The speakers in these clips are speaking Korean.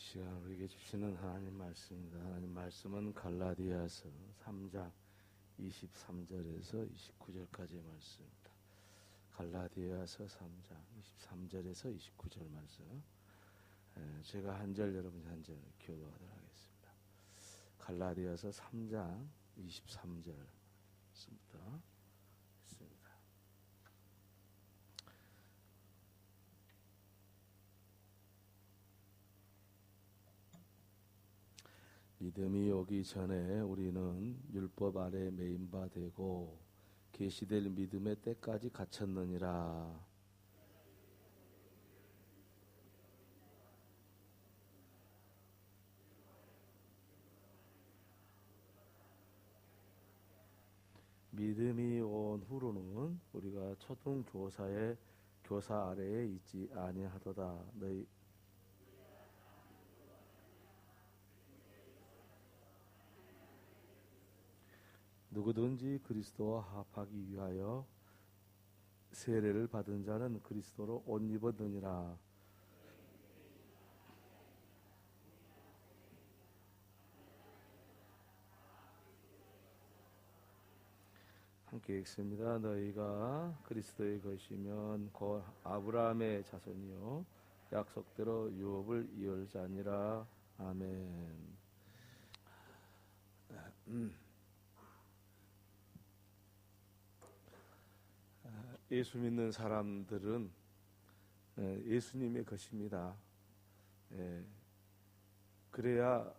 시간 우리에게 주시는 하나님 말씀입니다. 하나님 말씀은 갈라디아서 3장 23절에서 29절까지의 말씀입니다. 갈라디아서 3장 23절에서 29절 말씀. 제가 한 절, 여러분이 한 절 교도하도록 하겠습니다. 갈라디아서 3장 23절부터 있습니다. 믿음이 오기 전에 우리는 율법 아래 매인 바 되고 계시될 믿음의 때까지 갇혔느니라. 믿음이 온 후로는 우리가 초등 교사의 교사 아래에 있지 아니하도다. 너희 누구든지 그리스도와 합하기 위하여 세례를 받은 자는 그리스도로 옷 입었느니라. 함께 읽습니다. 너희가 그리스도의 것이면 곧 아브라함의 자손이요 약속대로 유업을 이을 자니라. 아멘. 예수 믿는 사람들은 예수님의 것입니다. 그래야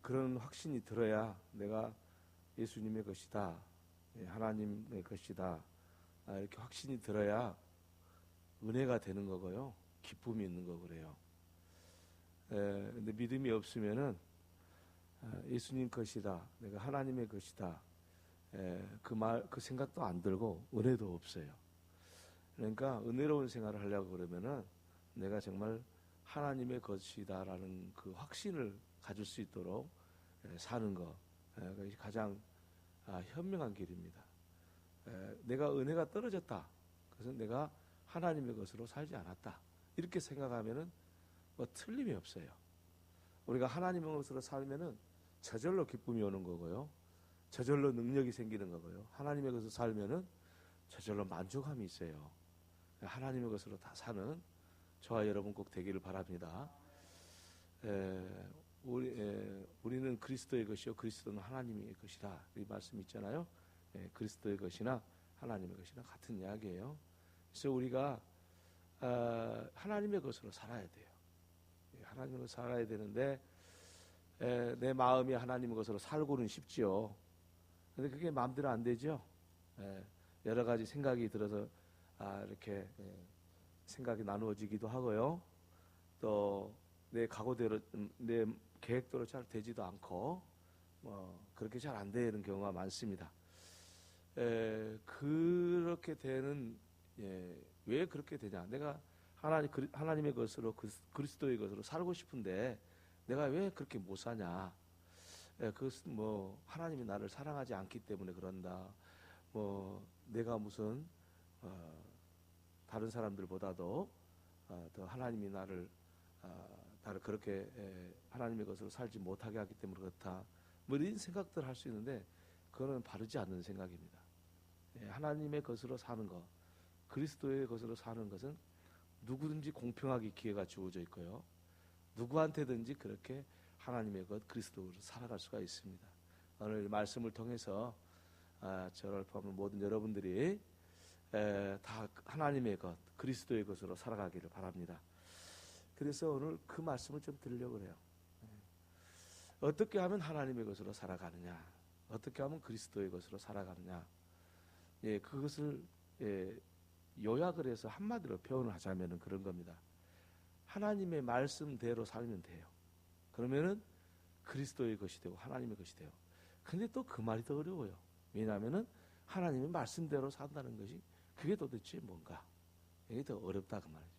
그런 확신이 들어야 내가 예수님의 것이다, 하나님의 것이다, 이렇게 확신이 들어야 은혜가 되는 거고요, 기쁨이 있는 거 그래요. 근데 믿음이 없으면은 예수님 것이다, 내가 하나님의 것이다, 그 생각도 안 들고 은혜도 없어요. 그러니까 은혜로운 생활을 하려고 그러면은 내가 정말 하나님의 것이다라는 그 확신을 가질 수 있도록 사는 거, 그것이 가장 현명한 길입니다. 내가 은혜가 떨어졌다, 그래서 내가 하나님의 것으로 살지 않았다, 이렇게 생각하면은 뭐 틀림이 없어요. 우리가 하나님의 것으로 살면은 저절로 기쁨이 오는 거고요, 저절로 능력이 생기는 거고요, 하나님의 것으로 살면은 저절로 만족함이 있어요. 하나님의 것으로 다 사는 저와 여러분 꼭 되기를 바랍니다. 우리는 그리스도의 것이요 그리스도는 하나님의 것이다, 이 말씀 있잖아요. 그리스도의 것이나 하나님의 것이나 같은 이야기예요. 그래서 우리가 하나님의 것으로 살아야 돼요. 하나님의 것으로 살아야 되는데 내 마음이 하나님의 것으로 살고는 싶지요. 근데 그게 마음대로 안 되죠. 여러 가지 생각이 들어서 이렇게 생각이 나누어지기도 하고요. 또 내 각오대로, 내 계획대로 잘 되지도 않고 그렇게 잘 안 되는 경우가 많습니다. 그렇게 되는, 왜 그렇게 되냐? 내가 하나님의 것으로, 그리스도의 것으로 살고 싶은데 내가 왜 그렇게 못 사냐? 그것은 하나님이 나를 사랑하지 않기 때문에 그런다, 내가 무슨 다른 사람들보다도 더 하나님이 나를 그렇게 하나님의 것으로 살지 못하게 하기 때문에 그렇다, 이런 생각들 할 수 있는데 그거는 바르지 않는 생각입니다. 하나님의 것으로 사는 것, 그리스도의 것으로 사는 것은 누구든지 공평하게 기회가 주어져 있고요, 누구한테든지 그렇게 하나님의 것, 그리스도로 살아갈 수가 있습니다. 오늘 말씀을 통해서 저를 포함한 모든 여러분들이 다 하나님의 것, 그리스도의 것으로 살아가기를 바랍니다. 그래서 오늘 그 말씀을 좀 드리려고 해요. 어떻게 하면 하나님의 것으로 살아가느냐, 어떻게 하면 그리스도의 것으로 살아가느냐, 그것을 요약을 해서 한마디로 표현을 하자면 그런 겁니다. 하나님의 말씀대로 살면 돼요. 그러면은 그리스도의 것이 되고 하나님의 것이 돼요. 근데 또 그 말이 더 어려워요. 왜냐하면은 하나님의 말씀대로 산다는 것이 그게 도대체 뭔가, 이게 더 어렵다 그 말이죠.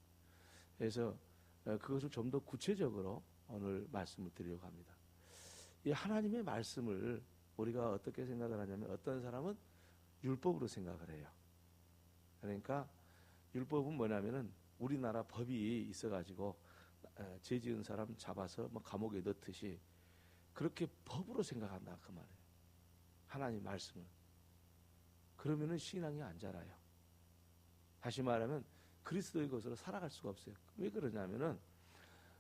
그래서 그것을 좀 더 구체적으로 오늘 말씀을 드리려고 합니다. 이 하나님의 말씀을 우리가 어떻게 생각을 하냐면, 어떤 사람은 율법으로 생각을 해요. 그러니까 율법은 뭐냐면은 우리나라 법이 있어가지고 죄 지은 사람 잡아서 뭐 감옥에 넣듯이 그렇게 법으로 생각한다 그 말이에요. 하나님 말씀을. 그러면은 신앙이 안 자라요. 다시 말하면 그리스도의 것으로 살아갈 수가 없어요. 왜 그러냐면은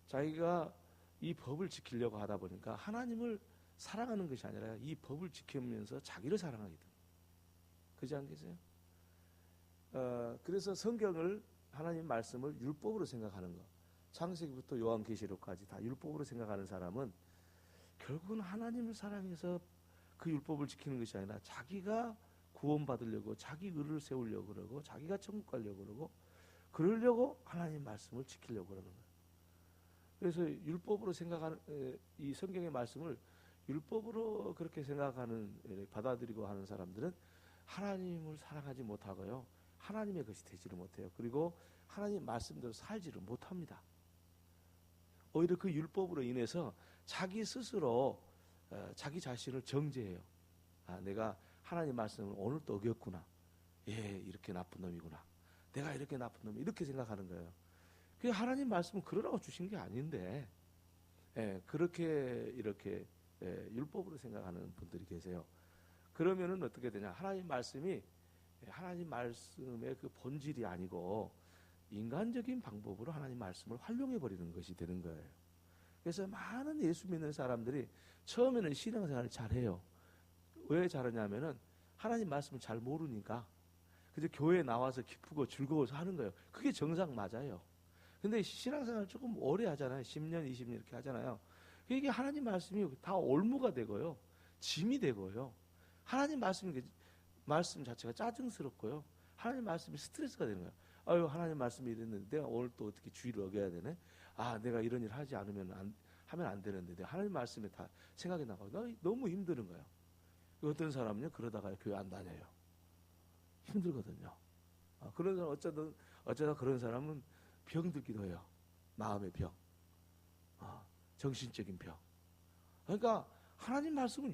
자기가 이 법을 지키려고 하다 보니까 하나님을 사랑하는 것이 아니라 이 법을 지키면서 자기를 사랑하게 됩니다. 그렇지 않겠어요? 그래서 성경을 하나님 말씀을 율법으로 생각하는 것, 창세기부터 요한계시록까지 다 율법으로 생각하는 사람은 결국은 하나님을 사랑해서 그 율법을 지키는 것이 아니라 자기가 구원받으려고 자기 의를 세우려고 그러고 자기가 천국 가려고 그러고 그러려고 하나님 말씀을 지키려고 그러는 거예요. 그래서 율법으로 생각하는 이 성경의 말씀을 율법으로 그렇게 생각하는 받아들이고 하는 사람들은 하나님을 사랑하지 못하고요. 하나님의 것이 되지를 못해요. 그리고 하나님 말씀대로 살지를 못합니다. 오히려 그 율법으로 인해서 자기 스스로 자기 자신을 정죄해요. 아, 내가 하나님 말씀을 오늘 또 어겼구나. 예, 이렇게 나쁜 놈이구나. 내가 이렇게 나쁜 놈이 이렇게 생각하는 거예요. 그 하나님 말씀은 그러라고 주신 게 아닌데, 그렇게 이렇게 율법으로 생각하는 분들이 계세요. 그러면은 어떻게 되냐? 하나님 말씀이 하나님 말씀의 그 본질이 아니고 인간적인 방법으로 하나님 말씀을 활용해 버리는 것이 되는 거예요. 그래서 많은 예수 믿는 사람들이 처음에는 신앙생활을 잘해요. 왜 잘하냐면은 하나님 말씀을 잘 모르니까 그저 교회에 나와서 기쁘고 즐거워서 하는 거예요. 그게 정상 맞아요. 근데 신앙생활 조금 오래 하잖아요. 10년, 20년 이렇게 하잖아요. 이게 하나님 말씀이 다 올무가 되고요. 짐이 되고요. 하나님 말씀 자체가 짜증스럽고요. 하나님 말씀이 스트레스가 되는 거예요. 아유, 하나님 말씀이 이랬는데 내가 오늘 또 어떻게 주의를 어겨야 되네? 아, 내가 이런 일 하지 않으면 하면 안 되는데 내가 하나님 말씀에 다 생각이 나고 너무 힘드는 거예요. 어떤 사람은요, 그러다가 교회 안 다녀요. 힘들거든요. 그런 사람 어쩌다 그런 사람은 병들기도 해요. 마음의 병, 정신적인 병. 그러니까 하나님 말씀은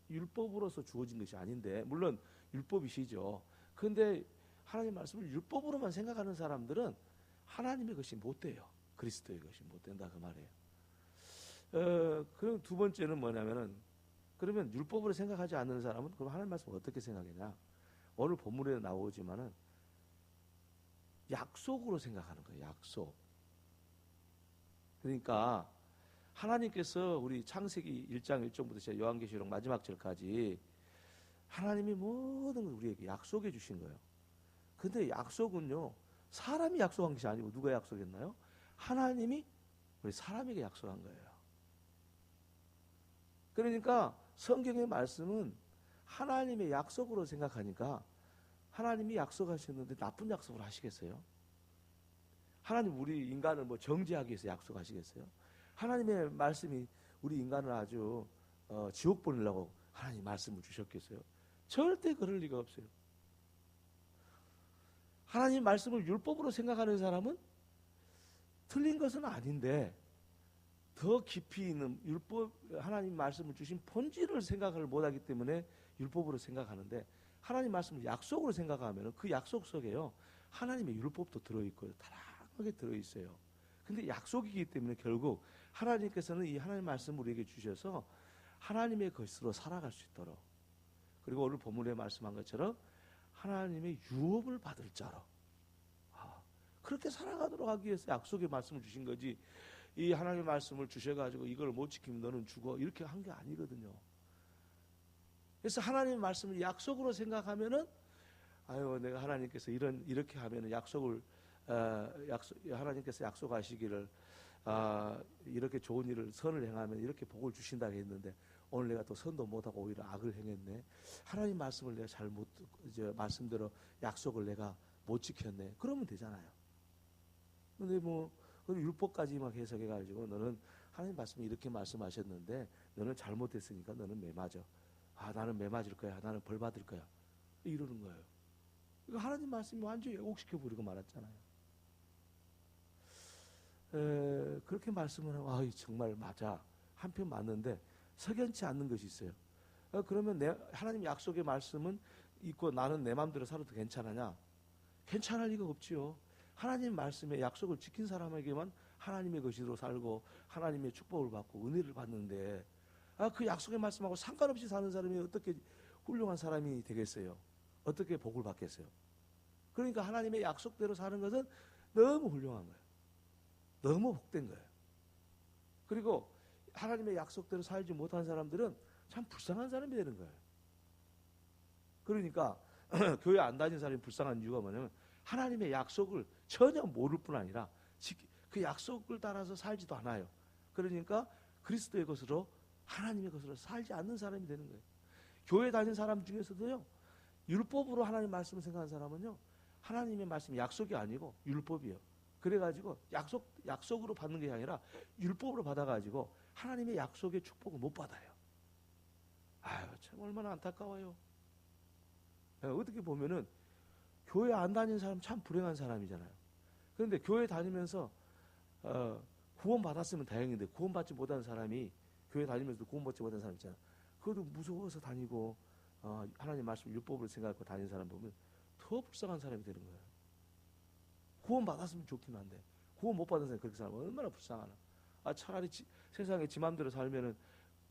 율법으로서 주어진 것이 아닌데, 물론 율법이시죠. 그런데 하나님 말씀을 율법으로만 생각하는 사람들은 하나님의 것이 못 돼요. 그리스도의 것이 못 된다 그 말이에요. 그럼 두 번째는 뭐냐면은, 그러면 율법으로 생각하지 않는 사람은 그럼 하나님 말씀을 어떻게 생각하냐? 오늘 본문에 나오지만은 약속으로 생각하는 거예요. 약속. 그러니까 하나님께서 우리 창세기 1장 1절부터 시작 요한계시록 마지막 절까지 하나님이 모든 걸 우리에게 약속해 주신 거예요. 근데 약속은요, 사람이 약속한 것이 아니고 누가 약속했나요? 하나님이 우리 사람에게 약속한 거예요. 그러니까 성경의 말씀은 하나님의 약속으로 생각하니까 하나님이 약속하셨는데 나쁜 약속을 하시겠어요? 하나님 우리 인간을 뭐 정죄하기 위해서 약속하시겠어요? 하나님의 말씀이 우리 인간을 아주 지옥 보내려고 하나님 말씀을 주셨겠어요? 절대 그럴 리가 없어요. 하나님 말씀을 율법으로 생각하는 사람은 틀린 것은 아닌데 더 깊이 있는 율법, 하나님 말씀을 주신 본질을 생각을 못하기 때문에 율법으로 생각하는데, 하나님 말씀을 약속으로 생각하면 그 약속 속에요 하나님의 율법도 들어있고 다양하게 들어있어요. 근데 약속이기 때문에 결국 하나님께서는 이 하나님 말씀을 우리에게 주셔서 하나님의 것으로 살아갈 수 있도록, 그리고 오늘 본문에 말씀한 것처럼 하나님의 유업을 받을 자로 그렇게 살아가도록 하기 위해서 약속의 말씀을 주신 거지, 이 하나님의 말씀을 주셔가지고 이걸 못 지키면 너는 죽어 이렇게 한 게 아니거든요. 그래서 하나님의 말씀을 약속으로 생각하면은, 아유, 내가 하나님께서 이렇게 하면은 하나님께서 약속하시기를 이렇게 좋은 일을 선을 행하면 이렇게 복을 주신다고 했는데 오늘 내가 또 선도 못하고 오히려 악을 행했네. 하나님 말씀을 내가 잘못 말씀대로 약속을 내가 못 지켰네. 그러면 되잖아요. 근데 뭐 율법까지 막 해석해가지고 너는 하나님 말씀이 이렇게 말씀하셨는데 너는 잘못했으니까 너는 매 맞아. 나는 매 맞을 거야. 나는 벌 받을 거야. 이러는 거예요. 이거 하나님 말씀이 완전히 왜곡시켜 버리고 말았잖아요. 그렇게 말씀을 하고 정말 맞아. 한편 맞는데 석연치 않는 것이 있어요. 그러면 하나님 약속의 말씀은 있고 나는 내 마음대로 살아도 괜찮으냐? 괜찮을 리가 없지요. 하나님 말씀의 약속을 지킨 사람에게만 하나님의 것으로 살고 하나님의 축복을 받고 은혜를 받는데, 그 약속의 말씀하고 상관없이 사는 사람이 어떻게 훌륭한 사람이 되겠어요? 어떻게 복을 받겠어요? 그러니까 하나님의 약속대로 사는 것은 너무 훌륭한 거예요. 너무 복된 거예요. 그리고 하나님의 약속대로 살지 못한 사람들은 참 불쌍한 사람이 되는 거예요. 그러니까 교회 안 다니는 사람이 불쌍한 이유가 뭐냐면 하나님의 약속을 전혀 모를 뿐 아니라 그 약속을 따라서 살지도 않아요. 그러니까 그리스도의 것으로, 하나님의 것으로 살지 않는 사람이 되는 거예요. 교회 다니는 사람 중에서도요, 율법으로 하나님 말씀을 생각하는 사람은요, 하나님의 말씀이 약속이 아니고 율법이에요. 그래가지고 약속으로 받는 게 아니라 율법으로 받아가지고 하나님의 약속의 축복을 못 받아요. 아유, 참 얼마나 안타까워요. 어떻게 보면은 교회 안 다니는 사람 참 불행한 사람이잖아요. 그런데 교회 다니면서 구원 받았으면 다행인데 구원 받지 못한 사람이, 교회 다니면서도 구원 받지 못한 사람 있잖아요. 그것도 무서워서 다니고 하나님 말씀 율법을 생각하고 다니는 사람 보면 더 불쌍한 사람이 되는 거예요. 구원 받았으면 좋긴 한데 구원 못 받은 사람이 그렇게 살면 얼마나 불쌍하나. 차라리 세상에 지 맘대로 살면은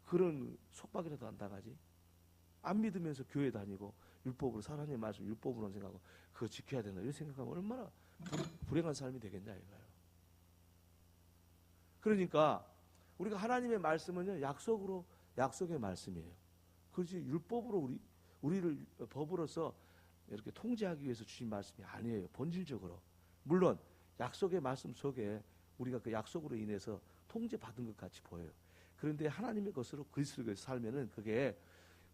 그런 속박이라도 안 당하지. 안 믿으면서 교회 다니고 율법으로, 하나님의 말씀 율법으로 생각하고 그거 지켜야 된다 이런 생각하면 얼마나 불행한 삶이 되겠냐 이거예요. 그러니까 우리가 하나님의 말씀은요, 약속의 말씀이에요. 그렇지 율법으로 우리를 법으로서 이렇게 통제하기 위해서 주신 말씀이 아니에요. 본질적으로. 물론 약속의 말씀 속에 우리가 그 약속으로 인해서 통제받은 것 같이 보여요. 그런데 하나님의 것으로 그리스도에서 살면은 그게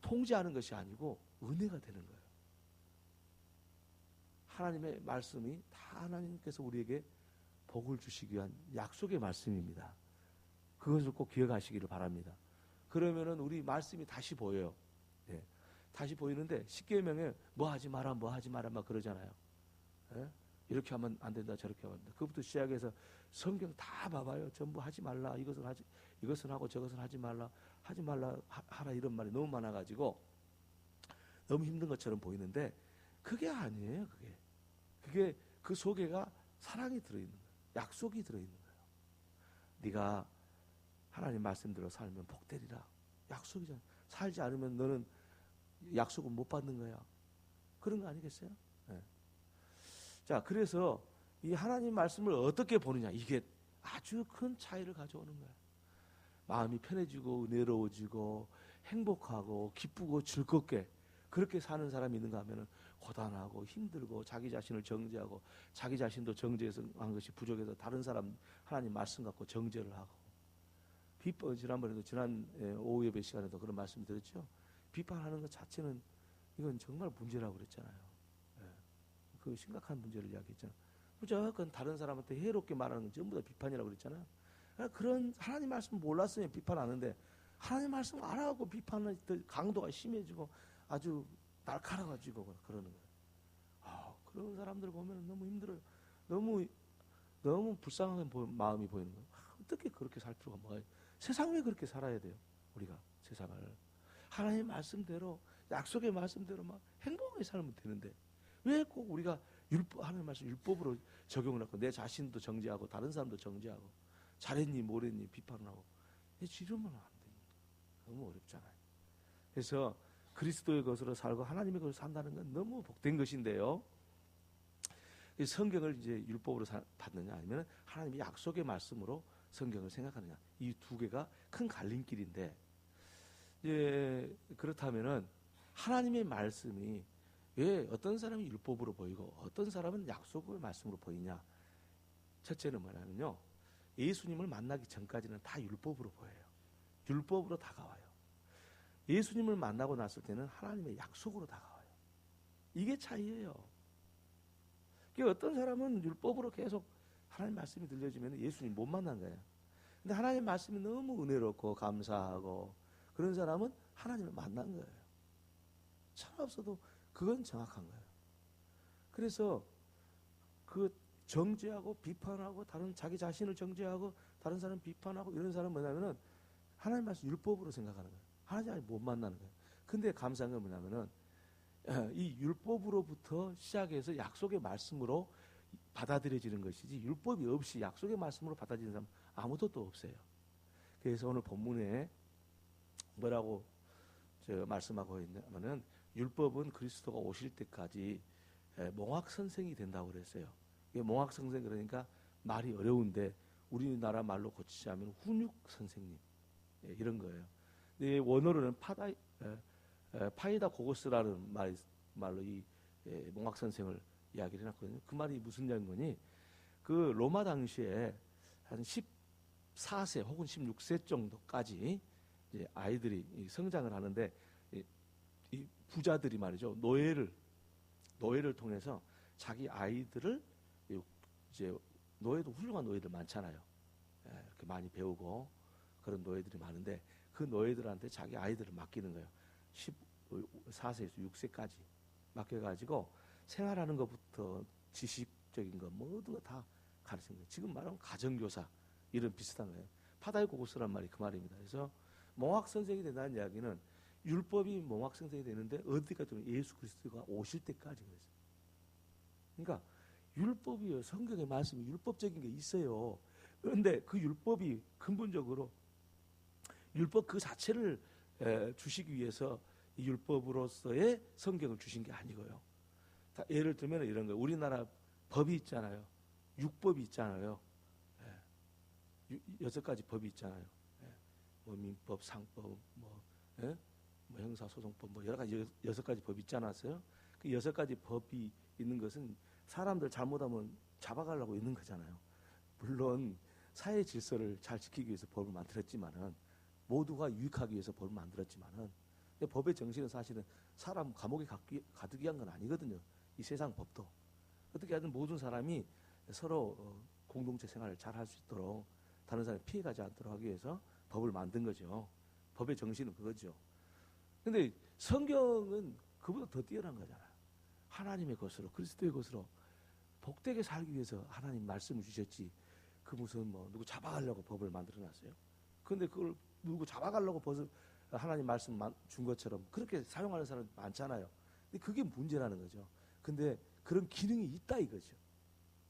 통제하는 것이 아니고 은혜가 되는 거예요. 하나님의 말씀이 다 하나님께서 우리에게 복을 주시기 위한 약속의 말씀입니다. 그것을 꼭 기억하시기를 바랍니다. 그러면은 우리 말씀이 다시 보여요. 예. 다시 보이는데 십계명에 뭐 하지 마라 막 그러잖아요. 예? 이렇게 하면 안 된다, 저렇게 하면 안 된다. 그것부터 시작해서 성경 다 봐봐요. 전부 하지 말라, 이것은 하고 저것은 하지 말라 하라 이런 말이 너무 많아가지고 너무 힘든 것처럼 보이는데 그게 아니에요. 그게 그 속에가 사랑이 들어있는 거예요. 약속이 들어있는 거예요. 네가 하나님 말씀대로 살면 복되리라. 약속이잖아. 살지 않으면 너는 약속을 못 받는 거야. 그런 거 아니겠어요? 네. 자, 그래서 이 하나님 말씀을 어떻게 보느냐, 이게 아주 큰 차이를 가져오는 거예요. 마음이 편해지고 은혜로워지고 행복하고 기쁘고 즐겁게 그렇게 사는 사람이 있는가 하면은 고단하고 힘들고 자기 자신을 정죄하고 자기 자신도 정죄해서 한 것이 부족해서 다른 사람 하나님 말씀 갖고 정죄를 하고 지난번에도 지난 오후 예배 시간에도 그런 말씀 드렸죠. 비판하는 것 자체는 이건 정말 문제라고 그랬잖아요. 그 심각한 문제를 이야기했잖아요. 무조건 다른 사람한테 해롭게 말하는 건 전부 다 비판이라고 그랬잖아요. 그런 하나님 말씀 몰랐으면 비판하는데 하나님 말씀 알아갖고 비판은 강도가 심해지고 아주 날카로워지고 그러는 거예요. 그런 사람들 보면 너무 힘들어요. 너무 불쌍한 마음이 보이는 거예요. 어떻게 그렇게 살 필요가 뭐가 세상 왜 그렇게 살아야 돼요? 우리가 세상을 하나님 말씀대로 약속의 말씀대로 막 행복하게 살면 되는데 왜 꼭 우리가 하나님 말씀 율법으로 적용을 하고 내 자신도 정죄하고 다른 사람도 정죄하고 잘했니 뭐랬니 비판을 하고 지르면 안 됩니다. 너무 어렵잖아요. 그래서 그리스도의 것으로 살고 하나님의 것으로 산다는 건 너무 복된 것인데요. 성경을 이제 율법으로 받느냐 아니면 하나님의 약속의 말씀으로 성경을 생각하느냐, 이 두 개가 큰 갈림길인데, 그렇다면은 하나님의 말씀이 왜 어떤 사람이 율법으로 보이고 어떤 사람은 약속의 말씀으로 보이냐? 첫째는 뭐냐면요, 예수님을 만나기 전까지는 다 율법으로 보여요. 율법으로 다가와요. 예수님을 만나고 났을 때는 하나님의 약속으로 다가와요. 이게 차이예요. 어떤 사람은 율법으로 계속 하나님 말씀이 들려지면 예수님 못 만난 거예요. 근데 하나님 말씀이 너무 은혜롭고 감사하고 그런 사람은 하나님을 만난 거예요. 참 없어도 그건 정확한 거예요. 그래서 그 정죄하고 비판하고 자기 자신을 정죄하고 다른 사람 비판하고 이런 사람은 뭐냐면은 하나님 말씀 율법으로 생각하는 거예요. 하나님을 못 만나는 거예요. 근데 감사한 건 뭐냐면은 이 율법으로부터 시작해서 약속의 말씀으로 받아들여지는 것이지 율법이 없이 약속의 말씀으로 받아들이는 사람 아무도 또 없어요. 그래서 오늘 본문에 뭐라고 말씀하고 있냐면은 율법은 그리스도가 오실 때까지 몽학 선생이 된다고 그랬어요. 이게 몽학 선생 그러니까 말이 어려운데 우리나라 말로 고치자면 훈육 선생님 이런 거예요. 근데 원어로는 파이다 고고스라는 말로 이 몽학 선생을 이야기를 해놨거든요. 그 말이 무슨 말이니? 그 로마 당시에 한 14세 혹은 16세 정도까지 이제 아이들이 성장을 하는데 이 부자들이 말이죠 노예를 통해서 자기 아이들을 이제 노예도 훌륭한 노예들 많잖아요. 이렇게 많이 배우고 그런 노예들이 많은데 그 노예들한테 자기 아이들을 맡기는 거예요. 14세에서 6세까지 맡겨가지고 생활하는 것부터 지식적인 거 모두가 다 가르치는 거예요. 지금 말하면 가정교사 이런 비슷한 거예요. 파다이고고스란 말이 그 말입니다. 그래서 몽학 선생이 된다는 이야기는 율법이 몽학 선생이 되는데 어디까지 오면 예수 그리스도가 오실 때까지 그랬어요. 그러니까 율법이요, 성경의 말씀이 율법적인 게 있어요. 그런데 그 율법이 근본적으로 율법 그 자체를 주시기 위해서 이 율법으로서의 성경을 주신 게 아니고요. 예를 들면 이런 거예요. 우리나라 법이 있잖아요. 육법이 있잖아요. 6가지 법이 있잖아요. 뭐 민법, 상법, 뭐 형사소송법, 뭐 여러 가지 6가지 법이 있지 않았어요? 그 6가지 법이 있는 것은 사람들 잘못하면 잡아가려고 있는 거잖아요. 물론 사회 질서를 잘 지키기 위해서 법을 만들었지만은 모두가 유익하기 위해서 법을 만들었지만은 법의 정신은 사실은 사람 감옥에 가두기 위한 건 아니거든요. 이 세상 법도 어떻게 하든 모든 사람이 서로 공동체 생활을 잘 할 수 있도록 다른 사람이 피해가지 않도록 하기 위해서 법을 만든 거죠. 법의 정신은 그거죠. 근데 성경은 그보다 더 뛰어난 거잖아요. 하나님의 것으로 그리스도의 것으로 복되게 살기 위해서 하나님 말씀을 주셨지. 그 무슨 뭐 누구 잡아가려고 법을 만들어놨어요. 그런데 그걸 누구 잡아가려고 벌써 하나님 말씀 준 것처럼 그렇게 사용하는 사람 많잖아요. 근데 그게 문제라는 거죠. 근데 그런 기능이 있다 이거죠.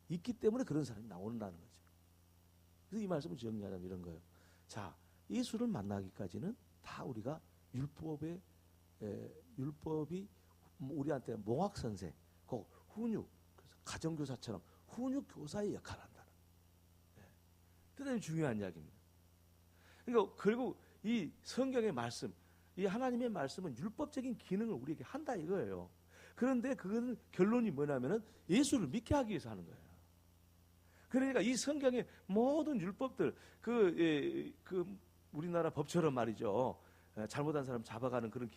있기 때문에 그런 사람이 나온다는 거죠. 그래서 이 말씀을 정리하자면 이런 거예요. 자, 예수를 만나기까지는 다 우리가 율법이 우리한테 몽학 선생, 그 훈육, 그래서 가정교사처럼 훈육 교사의 역할을 한다는. 대단히 중요한 이야기입니다. 그러니까 결국 이 성경의 말씀, 이 하나님의 말씀은 율법적인 기능을 우리에게 한다 이거예요. 그런데 그거는 결론이 뭐냐면은 예수를 믿게 하기 위해서 하는 거예요. 그러니까 이 성경의 모든 율법들, 그 우리나라 법처럼 말이죠. 잘못한 사람 잡아가는 그런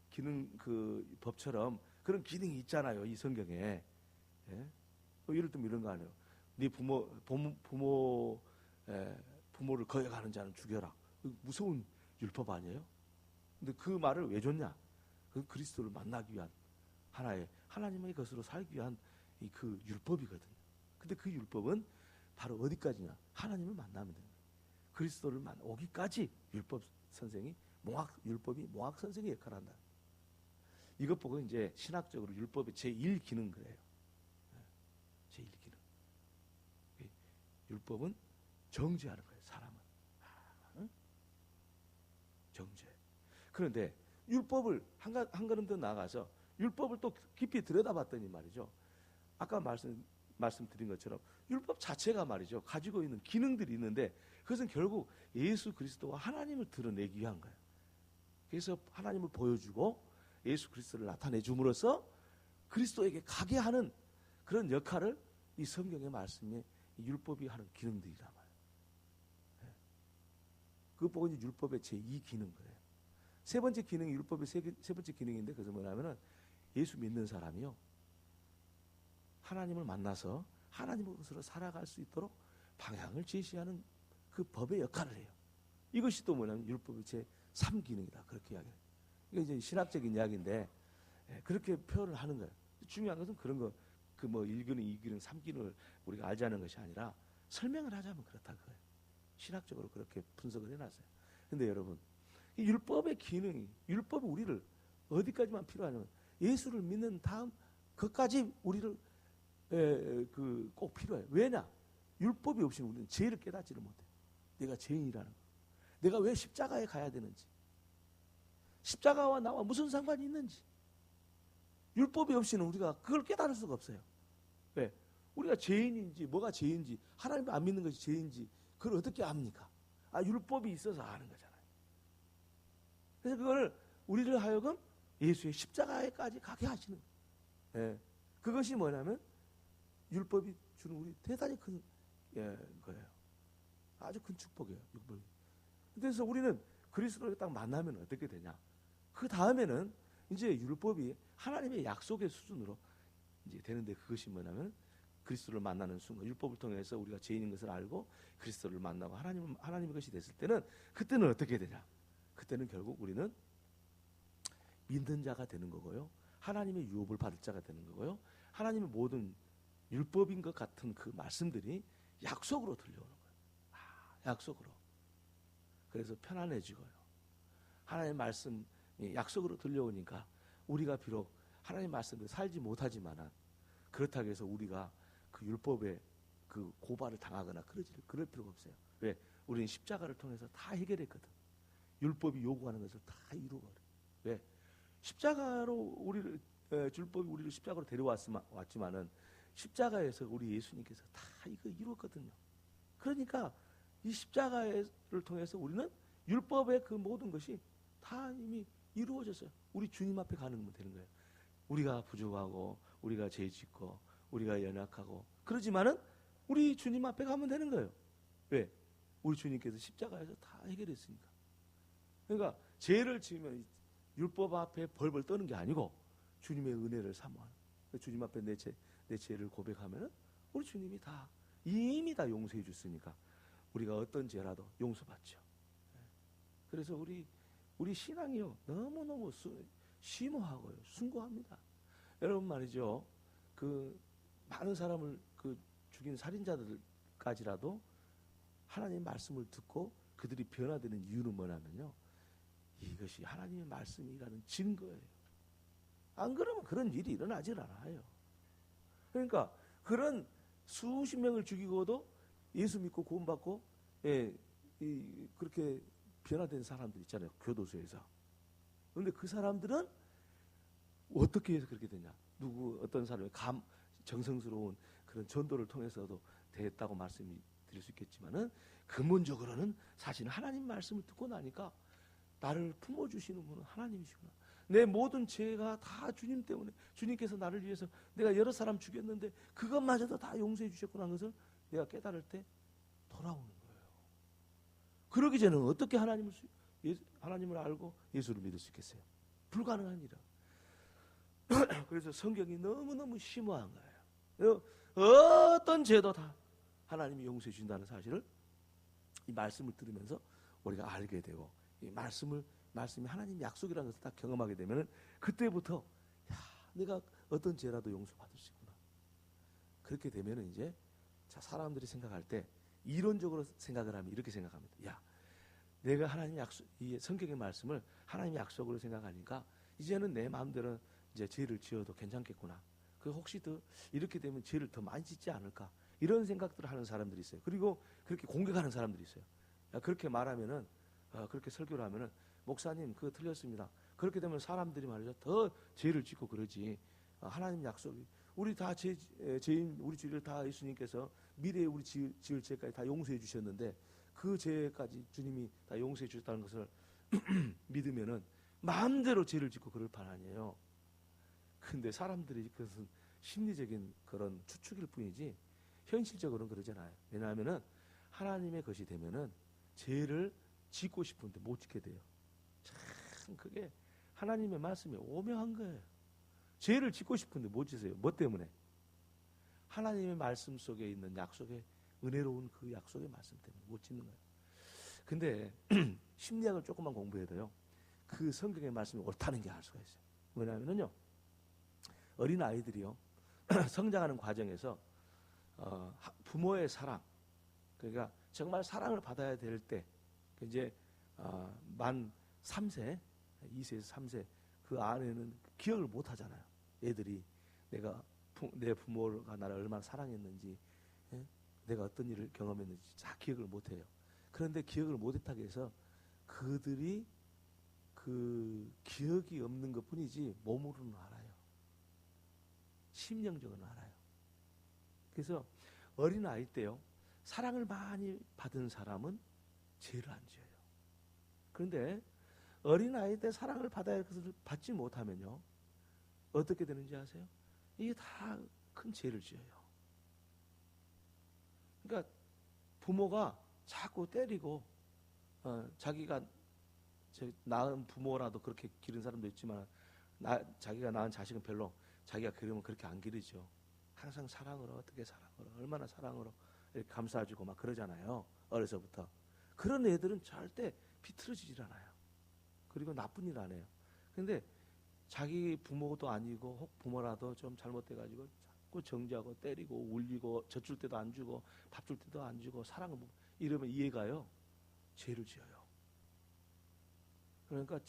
기능 그 법처럼 그런 기능이 있잖아요. 이 성경에. 예를 들면 이런 거 아니에요. 네 부모를 거역하는 자는 죽여라. 무서운 율법 아니에요? 근데 그 말을 왜 줬냐? 그 그리스도를 만나기 위한 하나의 하나님의 것으로 살기 위한 그 율법이거든요. 근데 그 율법은 바로 어디까지냐? 하나님을 만나면 됩니다. 그리스도를 오기까지 율법 선생이 율법이 몽학 선생의 역할을 한다. 이것 보고 이제 신학적으로 율법의 제1기능 그래요. 제1기능. 율법은 정죄하는 거예요. 사람은. 응? 정죄. 그런데 율법을 한 걸음 더 나아가서 율법을 또 깊이 들여다봤더니 말이죠. 아까 말씀드린 것처럼 율법 자체가 말이죠. 가지고 있는 기능들이 있는데 그것은 결국 예수 그리스도와 하나님을 드러내기 위한 거예요. 그래서 하나님을 보여주고 예수 그리스도를 나타내 줌으로써 그리스도에게 가게 하는 그런 역할을 이 성경의 말씀에 율법이 하는 기능들이란 말이에요. 그것 보고 이제 율법의 제2기능 그래요. 세 번째 기능이 율법의 세 번째 기능인데 그것은 뭐냐면은 예수 믿는 사람이요. 하나님을 만나서 하나님의 것으로 살아갈 수 있도록 방향을 제시하는 그 법의 역할을 해요. 이것이 또 뭐냐면 율법의 제3기능이다. 그렇게 이야기해요. 이게 이제 신학적인 이야기인데 그렇게 표현을 하는 거예요. 중요한 것은 그런 거, 그 뭐 1기능, 2기능, 3기능을 우리가 알자는 것이 아니라 설명을 하자면 그렇다 그거예요. 신학적으로 그렇게 분석을 해놨어요. 근데 여러분, 이 율법의 기능이, 율법이 우리를 어디까지만 필요하냐면 예수를 믿는 다음 그것까지 우리를 꼭 필요해요. 왜냐? 율법이 없이는 우리는 죄를 깨닫지를 못해. 내가 죄인이라는 거. 내가 왜 십자가에 가야 되는지. 십자가와 나와 무슨 상관이 있는지. 율법이 없이는 우리가 그걸 깨달을 수가 없어요. 왜? 우리가 죄인인지 뭐가 죄인지 하나님을 안 믿는 것이 죄인지 그걸 어떻게 압니까? 율법이 있어서 아는 거잖아요. 그래서 그걸 우리를 하여금 예수의 십자가에까지 가게 하시는 거예요. 그것이 뭐냐면 율법이 주는 우리 대단히 큰 거예요. 아주 큰 축복이에요. 율법이. 그래서 우리는 그리스도를 딱 만나면 어떻게 되냐? 그 다음에는 이제 율법이 하나님의 약속의 수준으로 이제 되는데 그것이 뭐냐면 그리스도를 만나는 순간 율법을 통해서 우리가 죄인인 것을 알고 그리스도를 만나고 하나님의 것이 됐을 때는 그때는 어떻게 되냐? 그때는 결국 우리는 믿는 자가 되는 거고요. 하나님의 유업을 받을 자가 되는 거고요. 하나님의 모든 율법인 것 같은 그 말씀들이 약속으로 들려오는 거예요. 약속으로. 그래서 편안해지고요. 하나님의 말씀이 약속으로 들려오니까 우리가 비록 하나님의 말씀대로 살지 못하지만 그렇다고 해서 우리가 그 율법에 그 고발을 당하거나 그럴 필요가 없어요. 왜? 우리는 십자가를 통해서 다 해결했거든. 율법이 요구하는 것을 다 이루어버려. 왜? 십자가로 율법이 우리를 십자가로 데려왔지만은 십자가에서 우리 예수님께서 다 이거 이루었거든요. 그러니까 이 십자가를 통해서 우리는 율법의 그 모든 것이 다 이미 이루어졌어요. 우리 주님 앞에 가는 되는 거예요. 우리가 부족하고 우리가 죄 짓고 우리가 연약하고 그러지만은 우리 주님 앞에 가면 되는 거예요. 왜? 우리 주님께서 십자가에서 다 해결했으니까. 그러니까 죄를 지으면 율법 앞에 벌벌 떠는 게 아니고 주님의 은혜를 사모하는. 주님 앞에 내 죄를 고백하면은 우리 주님이 이미 다 용서해 줬으니까 우리가 어떤 죄라도 용서받죠. 그래서 우리 신앙이요 너무너무 심오하고요 숭고합니다. 여러분 말이죠. 그 많은 사람을 죽인 살인자들까지라도 하나님의 말씀을 듣고 그들이 변화되는 이유는 뭐냐면요. 이것이 하나님의 말씀이라는 증거예요. 안 그러면 그런 일이 일어나질 않아요. 그러니까 그런 수십 명을 죽이고도 예수 믿고 구원받고 그렇게 변화된 사람들 있잖아요. 교도소에서. 그런데 그 사람들은 어떻게 해서 그렇게 되냐? 어떤 사람이 정성스러운 그런 전도를 통해서도 됐다고 말씀이 드릴 수 있겠지만은 근본적으로는 사실 하나님 말씀을 듣고 나니까 나를 품어주시는 분은 하나님이시구나. 내 모든 죄가 다 주님 때문에 주님께서 나를 위해서 내가 여러 사람 죽였는데 그것마저도 다 용서해 주셨구나 하는 것을 내가 깨달을 때 돌아오는 거예요. 그러기 전에는 어떻게 하나님을 알고 예수를 믿을 수 있겠어요? 불가능한 일이라. 그래서 성경이 너무너무 심오한 거예요. 어떤 죄도 다 하나님이 용서해 주신다는 사실을 이 말씀을 들으면서 우리가 알게 되고 이 말씀이 하나님 약속이라는 것을 딱 경험하게 되면은 그때부터 내가 어떤 죄라도 용서받을 수 있구나. 그렇게 되면은 이제 사람들이 생각할 때 이론적으로 생각을 하면 이렇게 생각합니다. 내가 하나님 이 성경의 말씀을 하나님 약속으로 생각하니까 이제는 내 마음대로 이제 죄를 지어도 괜찮겠구나. 혹시 더 이렇게 되면 죄를 더 많이 짓지 않을까? 이런 생각들을 하는 사람들이 있어요. 그리고 그렇게 공격하는 사람들이 있어요. 그렇게 말하면은 그렇게 설교를 하면은 목사님 그거 틀렸습니다. 그렇게 되면 사람들이 말이죠 더 죄를 짓고 그러지. 하나님 약속이 우리 다 죄인 우리 죄를 다 예수님께서 미래에 우리 지을 죄까지 다 용서해 주셨는데 그 죄까지 주님이 다 용서해 주셨다는 것을 믿으면은 마음대로 죄를 짓고 그럴 판 아니에요. 근데 사람들이 그것은 심리적인 그런 추측일 뿐이지 현실적으로는 그러잖아요. 왜냐하면은 하나님의 것이 되면은 죄를 짓고 싶은데 못 짓게 돼요. 참 그게 하나님의 말씀이 오묘한 거예요. 죄를 짓고 싶은데 못 짓어요. 뭐 때문에? 하나님의 말씀 속에 있는 약속의 은혜로운 그 약속의 말씀 때문에 못 짓는 거예요. 근데 심리학을 조금만 공부해도요. 그 성경의 말씀이 옳다는 게 알 수가 있어요. 뭐냐면요. 어린 아이들이요. 성장하는 과정에서 부모의 사랑, 그러니까 정말 사랑을 받아야 될 때 이제 만 3세, 2세에서 3세 그 안에는 기억을 못 하잖아요. 애들이 내가 내 부모가 나를 얼마나 사랑했는지, 예? 내가 어떤 일을 경험했는지 다 기억을 못해요. 그런데 기억을 못했다고 해서 그들이 그 기억이 없는 것 뿐이지 몸으로는 알아요. 심령적으로는 알아요. 그래서 어린아이 때요, 사랑을 많이 받은 사람은 죄를 안 지어요. 그런데 어린아이 때 사랑을 받아야 할 것을 받지 못하면요, 어떻게 되는지 아세요? 이게 다 큰 죄를 지어요. 그러니까 부모가 자꾸 때리고, 자기가 낳은 부모라도 그렇게 기른 사람도 있지만, 자기가 낳은 자식은 별로 자기가 기르면 그렇게 안 기르죠. 항상 사랑으로, 어떻게 사랑으로, 얼마나 사랑으로 이렇게 감싸주고 막 그러잖아요. 어려서부터. 그런 애들은 절대 비틀어지질 않아요. 그리고 나쁜 일 안 해요. 근데 자기 부모도 아니고 혹 부모라도 좀 잘못돼가지고 자꾸 정죄하고 때리고 울리고 젖줄 때도 안 주고 밥 줄 때도 안 주고 사랑을 이러면 이해가요, 죄를 지어요. 그러니까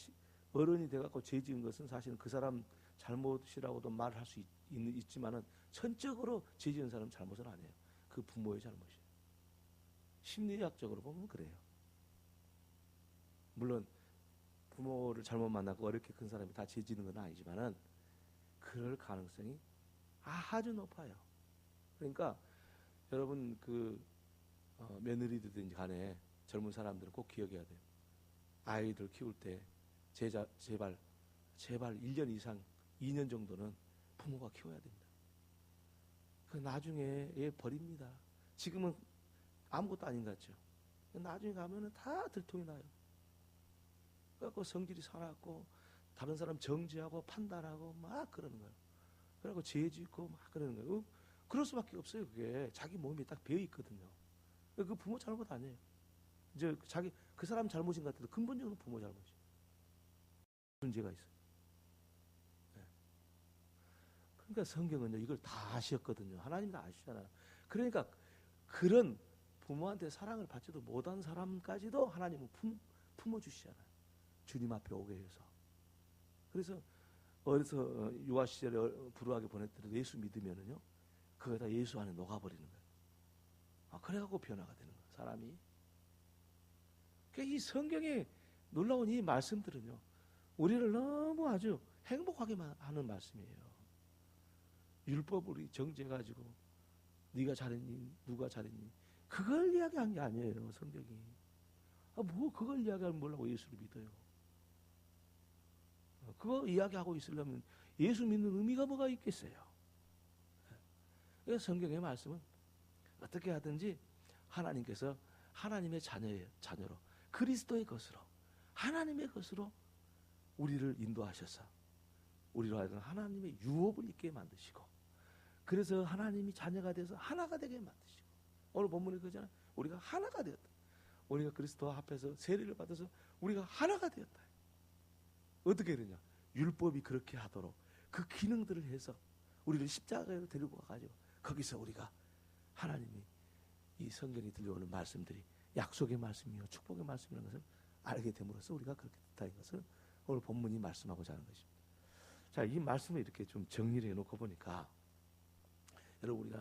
어른이 돼갖고 죄 지은 것은 사실은 그 사람 잘못이라고도 말할 수 있지만은 전적으로 죄 지은 사람은 잘못은 아니에요. 그 부모의 잘못이에요. 심리학적으로 보면 그래요. 물론 부모를 잘못 만나고 어렵게 큰 사람이 다 죄 지는 건 아니지만은 그럴 가능성이 아주 높아요. 그러니까 여러분 며느리들든지 간에 젊은 사람들은 꼭 기억해야 돼요. 아이들 키울 때 제발 1년 이상 2년 정도는 부모가 키워야 됩니다. 그 나중에 얘 버립니다. 지금은 아무것도 아닌 것 같죠. 나중에 가면은 다 들통이 나요. 그래갖고 성질이 사납고 다른 사람 정죄하고 판단하고 막 그러는 거예요. 그래갖고 죄 짓고 막 그러는 거예요. 그럴 수밖에 없어요. 그게 자기 몸이 딱 배어 있거든요. 그 부모 잘못 아니에요. 이제 그 사람 잘못인 것 같아도 근본적으로 부모 잘못이에요. 문제가 있어요. 네. 그러니까 성경은요, 이걸 다 아셨거든요. 하나님 다 아시잖아요. 그러니까 그런 부모한테 사랑을 받지도 못한 사람까지도 하나님은 품어주시잖아요. 주님 앞에 오게 해서. 그래서 어려서 유아 시절에 불우하게 보냈더라도 예수 믿으면은요, 그게 다 예수 안에 녹아버리는 거예요. 그래갖고 변화가 되는 거예요, 사람이. 그러니까 이 성경에 놀라운 이 말씀들은요, 우리를 너무 아주 행복하게 하는 말씀이에요. 율법을 정죄가지고 네가 잘했니, 누가 잘했니, 그걸 이야기한 게 아니에요, 성경이. 뭐 그걸 이야기하면 뭐라고 예수를 믿어요. 그거 이야기하고 있으려면 예수 믿는 의미가 뭐가 있겠어요. 그래서 성경의 말씀은 어떻게 하든지 하나님께서 하나님의 자녀로 그리스도의 것으로, 하나님의 것으로 우리를 인도하셔서 우리로 하여금 하나님의 유업을 있게 만드시고, 그래서 하나님이 자녀가 돼서 하나가 되게 만드시고, 오늘 본문에 그러잖아요. 우리가 하나가 되었다. 우리가 그리스도와 합해서 세례를 받아서 우리가 하나가 되었다. 어떻게 되냐? 율법이 그렇게 하도록 그 기능들을 해서 우리를 십자가로 데리고 가가지고 거기서 우리가 하나님이 이 성경에 들려오는 말씀들이 약속의 말씀이요 축복의 말씀이라는 것을 알게 됨으로써 우리가 그렇게 됐다는 것을 오늘 본문이 말씀하고자 하는 것입니다. 자, 이 말씀을 이렇게 좀 정리를 해놓고 보니까 여러분,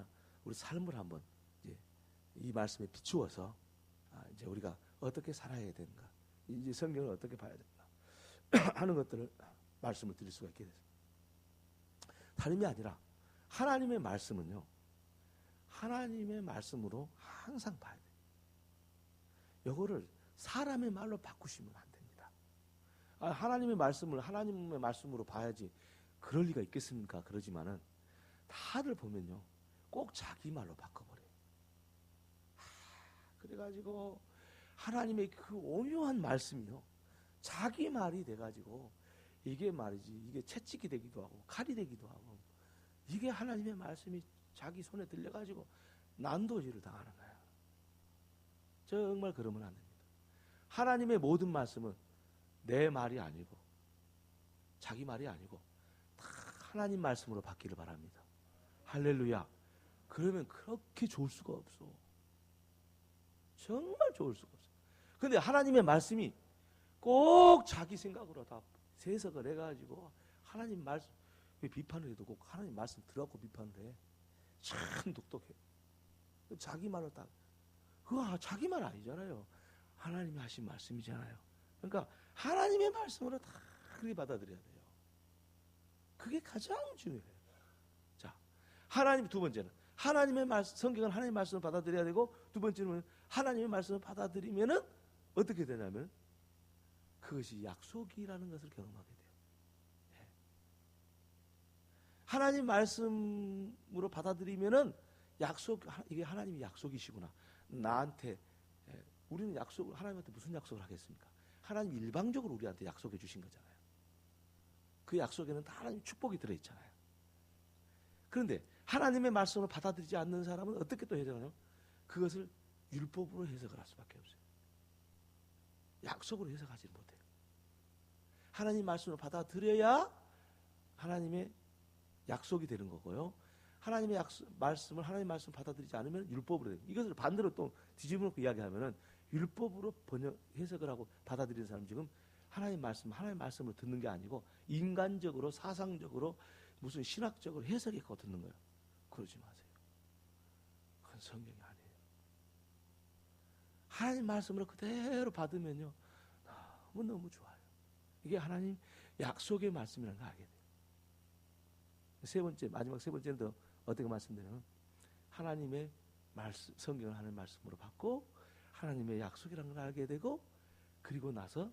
우리 삶을 한번 이제 이 말씀에 비추어서 이제 우리가 어떻게 살아야 되는가, 이제 성경을 어떻게 봐야 되는가 하는 것들을 말씀을 드릴 수가 있게 됐습니다. 다름이 아니라 하나님의 말씀은요, 하나님의 말씀으로 항상 봐야 돼요. 이거를 사람의 말로 바꾸시면 안 됩니다. 하나님의 말씀을 하나님의 말씀으로 봐야지 그럴 리가 있겠습니까? 그러지만은 다들 보면요, 꼭 자기 말로 바꿔버려요. 그래가지고 하나님의 그 오묘한 말씀이요, 자기 말이 돼가지고 이게 말이지, 이게 채찍이 되기도 하고 칼이 되기도 하고, 이게 하나님의 말씀이 자기 손에 들려가지고 난도질을 당하는 거야. 정말 그러면 안 됩니다. 하나님의 모든 말씀은 내 말이 아니고 자기 말이 아니고 다 하나님 말씀으로 받기를 바랍니다. 할렐루야. 그러면 그렇게 좋을 수가 없어. 정말 좋을 수가 없어. 근데 하나님의 말씀이 꼭 자기 생각으로 다 세석을 해가지고 하나님 말씀, 왜 비판을 해도 꼭 하나님 말씀 들어갖고 비판을 해? 참 독특해. 자기 말을 딱, 그거 자기 말 아니잖아요. 하나님이 하신 말씀이잖아요. 그러니까 하나님의 말씀으로 다 그렇게 받아들여야 돼요. 그게 가장 중요해요. 자, 하나님 두 번째는 하나님의 말씀, 성경은 하나님의 말씀을 받아들여야 되고, 두 번째는 하나님의 말씀을 받아들이면은 어떻게 되냐면 그것이 약속이라는 것을 경험하게 돼요. 예. 하나님 말씀으로 받아들이면은 약속, 이게 하나님의 약속이시구나. 나한테, 예. 우리는 약속을, 하나님한테 무슨 약속을 하겠습니까? 하나님 일방적으로 우리한테 약속해 주신 거잖아요. 그 약속에는 다 하나님의 축복이 들어있잖아요. 그런데 하나님의 말씀을 받아들이지 않는 사람은 어떻게 또 해석하냐면 그것을 율법으로 해석을 할 수밖에 없어요. 약속으로 해석하지 못해요. 하나님 말씀을 받아들여야 하나님의 약속이 되는 거고요. 하나님의 말씀을 하나님 말씀 받아들이지 않으면 율법으로 돼요. 이것을 반대로 또 뒤집어 놓고 이야기하면은 율법으로 해석을 하고 받아들이는 사람 지금 하나님 말씀을 듣는 게 아니고 인간적으로 사상적으로 무슨 신학적으로 해석했고 듣는 거예요. 그러지 마세요. 그건 성경이 아니에요. 하나님 말씀으로 그대로 받으면요 너무 좋아요. 이게 하나님 약속의 말씀이라는 걸 알게 돼요. 세 번째, 마지막 세 번째는 더 어떻게 말씀드리냐면 하나님의 말씀, 성경을 하나님 말씀으로 받고 하나님의 약속이라는 걸 알게 되고, 그리고 나서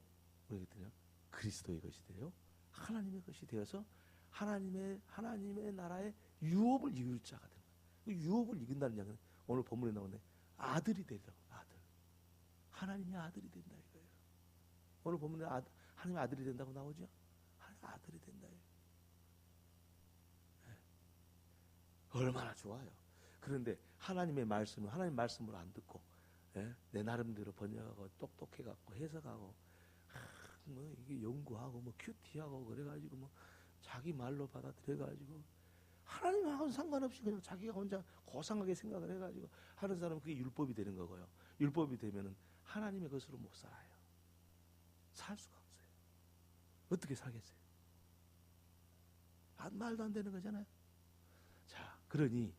뭐겠더냐, 그리스도의 것이 되요 하나님의 것이 되어서 하나님의 나라의 유업을 이룰 자가 되는 거예요. 그 유업을 이긴다는 얘기는 오늘 본문에 나오는데 아들이 되리라고. 아들, 하나님의 아들이 된다 이거예요. 오늘 본문에 하나님의 아들이 된다고 나오죠. 하나님의 아들이 된다. 네. 얼마나 좋아요. 그런데 하나님의 말씀을 하나님 말씀으로 안 듣고, 예? 내 나름대로 번역하고 똑똑해갖고 해석하고 뭐 이게 연구하고 뭐 큐티하고 그래가지고 뭐 자기 말로 받아들여가지고 하나님하고는 상관없이 그냥 자기가 혼자 고상하게 생각을 해가지고 하는 사람은 그게 율법이 되는 거고요. 율법이 되면은 하나님의 것으로 못 살아요. 살 수가 없어요. 어떻게 살겠어요? 말도 안 되는 거잖아요. 자, 그러니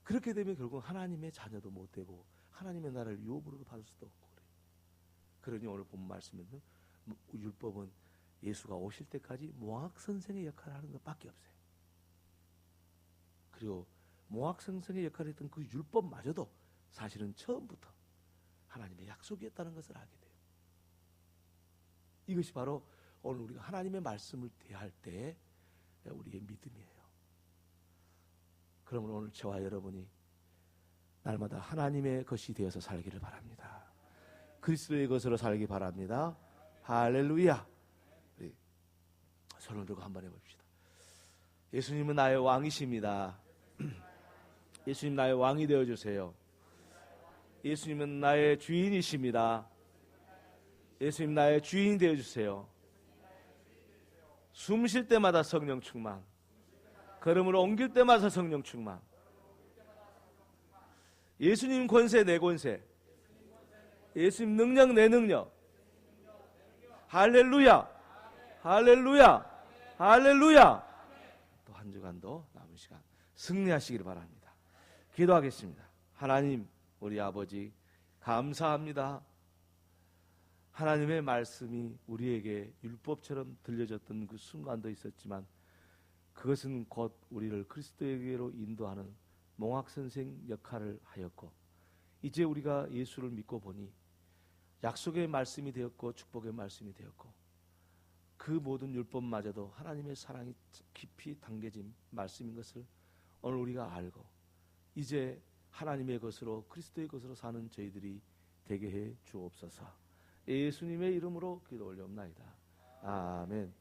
그렇게 되면 결국 하나님의 자녀도 못 되고 하나님의 나라를 유업으로도 받을 수도 없고 그래요. 그러니 오늘 본 말씀에는 율법은 예수가 오실 때까지 모학 선생의 역할을 하는 것밖에 없어요. 그리고 모학 선생의 역할을 했던 그 율법마저도 사실은 처음부터 하나님의 약속이었다는 것을 알게 돼요. 이것이 바로 오늘 우리가 하나님의 말씀을 대할 때 우리의 믿음이에요. 그러므로 오늘 저와 여러분이 날마다 하나님의 것이 되어서 살기를 바랍니다. 그리스도의 것으로 살기 바랍니다. 할렐루야. 우리 손을 들고 한번 해봅시다. 예수님은 나의 왕이십니다. 예수님 나의 왕이 되어주세요. 예수님은 나의 주인이십니다. 예수님 나의 주인이 되어주세요. 숨 쉴 때마다 성령 충만, 걸음을 옮길 때마다 성령 충만. 예수님 권세 내 권세, 예수님 능력 내 능력. 할렐루야, 할렐루야, 할렐루야. 또 한 주간도 남은 시간 승리하시기를 바랍니다. 기도하겠습니다. 하나님, 우리 아버지 감사합니다. 하나님의 말씀이 우리에게 율법처럼 들려졌던 그 순간도 있었지만 그것은 곧 우리를 그리스도에게로 인도하는 몽학선생 역할을 하였고, 이제 우리가 예수를 믿고 보니 약속의 말씀이 되었고 축복의 말씀이 되었고, 그 모든 율법마저도 하나님의 사랑이 깊이 담겨진 말씀인 것을 오늘 우리가 알고, 이제 하나님의 것으로 그리스도의 것으로 사는 저희들이 되게 해 주옵소서. 예수님의 이름으로 기도 올려옵나이다. 아멘.